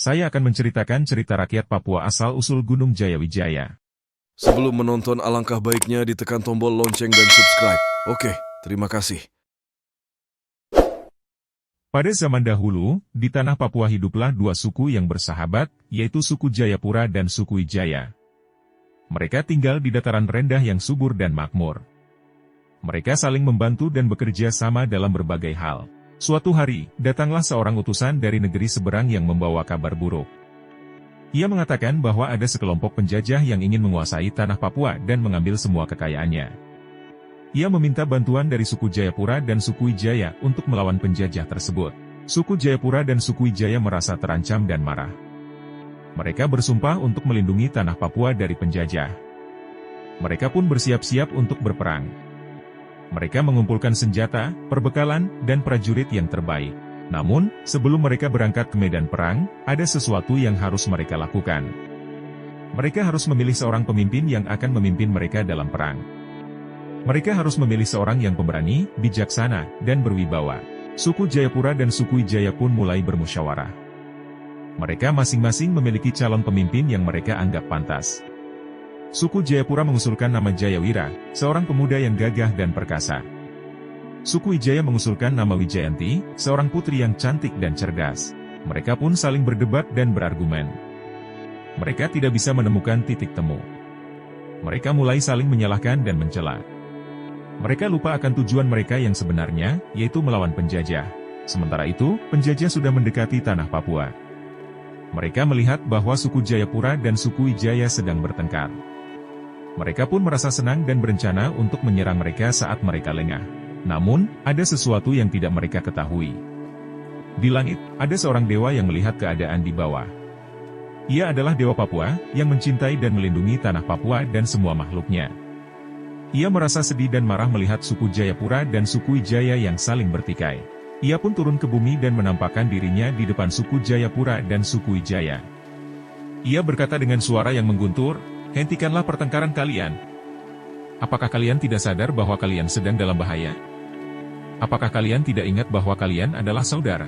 Saya akan menceritakan cerita rakyat Papua asal-usul Gunung Jayawijaya. Sebelum menonton, alangkah baiknya ditekan tombol lonceng dan subscribe. Oke, terima kasih. Pada zaman dahulu, di tanah Papua hiduplah dua suku yang bersahabat, yaitu suku Jayapura dan suku Wijaya. Mereka tinggal di dataran rendah yang subur dan makmur. Mereka saling membantu dan bekerja sama dalam berbagai hal. Suatu hari, datanglah seorang utusan dari negeri seberang yang membawa kabar buruk. Ia mengatakan bahwa ada sekelompok penjajah yang ingin menguasai tanah Papua dan mengambil semua kekayaannya. Ia meminta bantuan dari suku Jayapura dan suku Wijaya untuk melawan penjajah tersebut. Suku Jayapura dan suku Wijaya merasa terancam dan marah. Mereka bersumpah untuk melindungi tanah Papua dari penjajah. Mereka pun bersiap-siap untuk berperang. Mereka mengumpulkan senjata, perbekalan, dan prajurit yang terbaik. Namun, sebelum mereka berangkat ke medan perang, ada sesuatu yang harus mereka lakukan. Mereka harus memilih seorang pemimpin yang akan memimpin mereka dalam perang. Mereka harus memilih seorang yang pemberani, bijaksana, dan berwibawa. Suku Jayapura dan suku Wijaya pun mulai bermusyawarah. Mereka masing-masing memiliki calon pemimpin yang mereka anggap pantas. Suku Jayapura mengusulkan nama Jayawira, seorang pemuda yang gagah dan perkasa. Suku Wijaya mengusulkan nama Wijayanti, seorang putri yang cantik dan cerdas. Mereka pun saling berdebat dan berargumen. Mereka tidak bisa menemukan titik temu. Mereka mulai saling menyalahkan dan mencela. Mereka lupa akan tujuan mereka yang sebenarnya, yaitu melawan penjajah. Sementara itu, penjajah sudah mendekati tanah Papua. Mereka melihat bahwa suku Jayapura dan suku Wijaya sedang bertengkar. Mereka pun merasa senang dan berencana untuk menyerang mereka saat mereka lengah. Namun, ada sesuatu yang tidak mereka ketahui. Di langit, ada seorang dewa yang melihat keadaan di bawah. Ia adalah Dewa Papua, yang mencintai dan melindungi tanah Papua dan semua makhluknya. Ia merasa sedih dan marah melihat suku Jayapura dan suku Wijaya yang saling bertikai. Ia pun turun ke bumi dan menampakkan dirinya di depan suku Jayapura dan suku Wijaya. Ia berkata dengan suara yang mengguntur, "Hentikanlah pertengkaran kalian. Apakah kalian tidak sadar bahwa kalian sedang dalam bahaya? Apakah kalian tidak ingat bahwa kalian adalah saudara?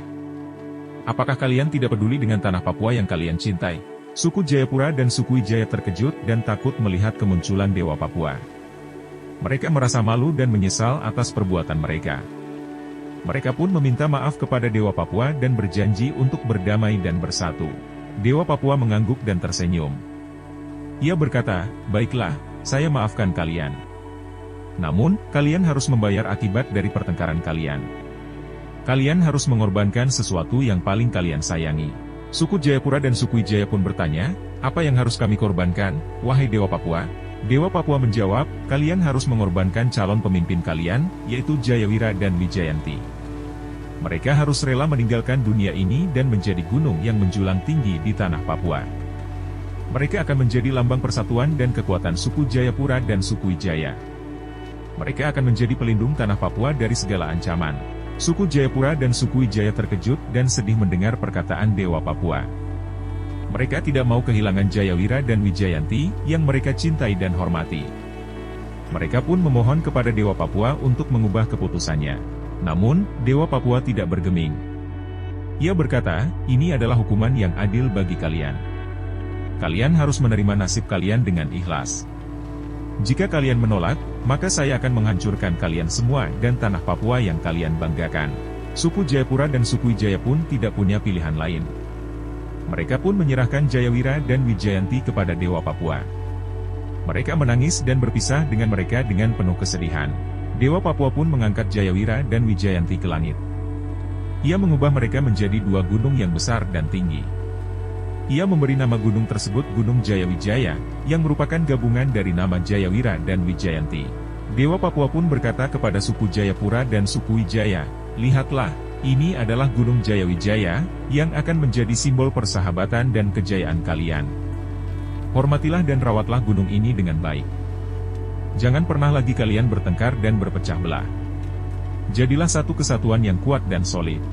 Apakah kalian tidak peduli dengan tanah Papua yang kalian cintai?" Suku Jayapura dan suku Wijaya terkejut dan takut melihat kemunculan Dewa Papua. Mereka merasa malu dan menyesal atas perbuatan mereka. Mereka pun meminta maaf kepada Dewa Papua dan berjanji untuk berdamai dan bersatu. Dewa Papua mengangguk dan tersenyum. Ia berkata, "Baiklah, saya maafkan kalian. Namun, kalian harus membayar akibat dari pertengkaran kalian. Kalian harus mengorbankan sesuatu yang paling kalian sayangi." Suku Jayapura dan suku Wijaya pun bertanya, "Apa yang harus kami korbankan, wahai Dewa Papua?" Dewa Papua menjawab, "Kalian harus mengorbankan calon pemimpin kalian, yaitu Jayawira dan Wijayanti. Mereka harus rela meninggalkan dunia ini dan menjadi gunung yang menjulang tinggi di tanah Papua. Mereka akan menjadi lambang persatuan dan kekuatan suku Jayapura dan suku Wijaya. Mereka akan menjadi pelindung tanah Papua dari segala ancaman." Suku Jayapura dan suku Wijaya terkejut dan sedih mendengar perkataan Dewa Papua. Mereka tidak mau kehilangan Jayawira dan Wijayanti, yang mereka cintai dan hormati. Mereka pun memohon kepada Dewa Papua untuk mengubah keputusannya. Namun, Dewa Papua tidak bergeming. Ia berkata, "Ini adalah hukuman yang adil bagi kalian. Kalian harus menerima nasib kalian dengan ikhlas. Jika kalian menolak, maka saya akan menghancurkan kalian semua dan tanah Papua yang kalian banggakan." Suku Jayapura dan suku Wijaya pun tidak punya pilihan lain. Mereka pun menyerahkan Jayawira dan Wijayanti kepada Dewa Papua. Mereka menangis dan berpisah dengan mereka dengan penuh kesedihan. Dewa Papua pun mengangkat Jayawira dan Wijayanti ke langit. Ia mengubah mereka menjadi dua gunung yang besar dan tinggi. Ia memberi nama gunung tersebut Gunung Jayawijaya, yang merupakan gabungan dari nama Jayawira dan Wijayanti. Dewa Papua pun berkata kepada suku Jayapura dan suku Wijaya, "Lihatlah, ini adalah Gunung Jayawijaya, yang akan menjadi simbol persahabatan dan kejayaan kalian. Hormatilah dan rawatlah gunung ini dengan baik. Jangan pernah lagi kalian bertengkar dan berpecah belah. Jadilah satu kesatuan yang kuat dan solid.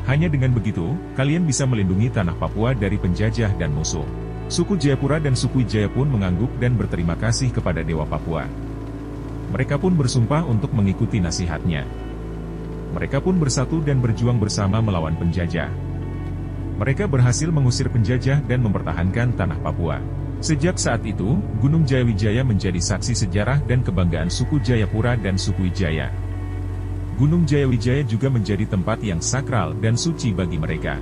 Hanya dengan begitu, kalian bisa melindungi tanah Papua dari penjajah dan musuh." Suku Jayapura dan suku Wijaya pun mengangguk dan berterima kasih kepada Dewa Papua. Mereka pun bersumpah untuk mengikuti nasihatnya. Mereka pun bersatu dan berjuang bersama melawan penjajah. Mereka berhasil mengusir penjajah dan mempertahankan tanah Papua. Sejak saat itu, Gunung Jayawijaya menjadi saksi sejarah dan kebanggaan suku Jayapura dan suku Wijaya. Gunung Jayawijaya juga menjadi tempat yang sakral dan suci bagi mereka.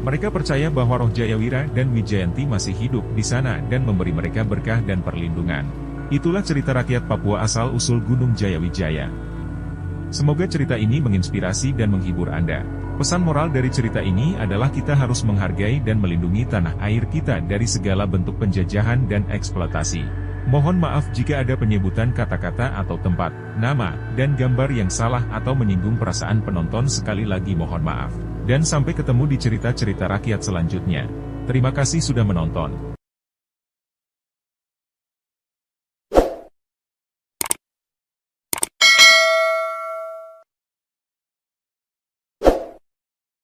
Mereka percaya bahwa roh Jayawira dan Wijayanti masih hidup di sana dan memberi mereka berkah dan perlindungan. Itulah cerita rakyat Papua asal-usul Gunung Jayawijaya. Semoga cerita ini menginspirasi dan menghibur Anda. Pesan moral dari cerita ini adalah kita harus menghargai dan melindungi tanah air kita dari segala bentuk penjajahan dan eksploitasi. Mohon maaf jika ada penyebutan kata-kata atau tempat, nama, dan gambar yang salah atau menyinggung perasaan penonton. Sekali lagi mohon maaf. Dan sampai ketemu di cerita-cerita rakyat selanjutnya. Terima kasih sudah menonton.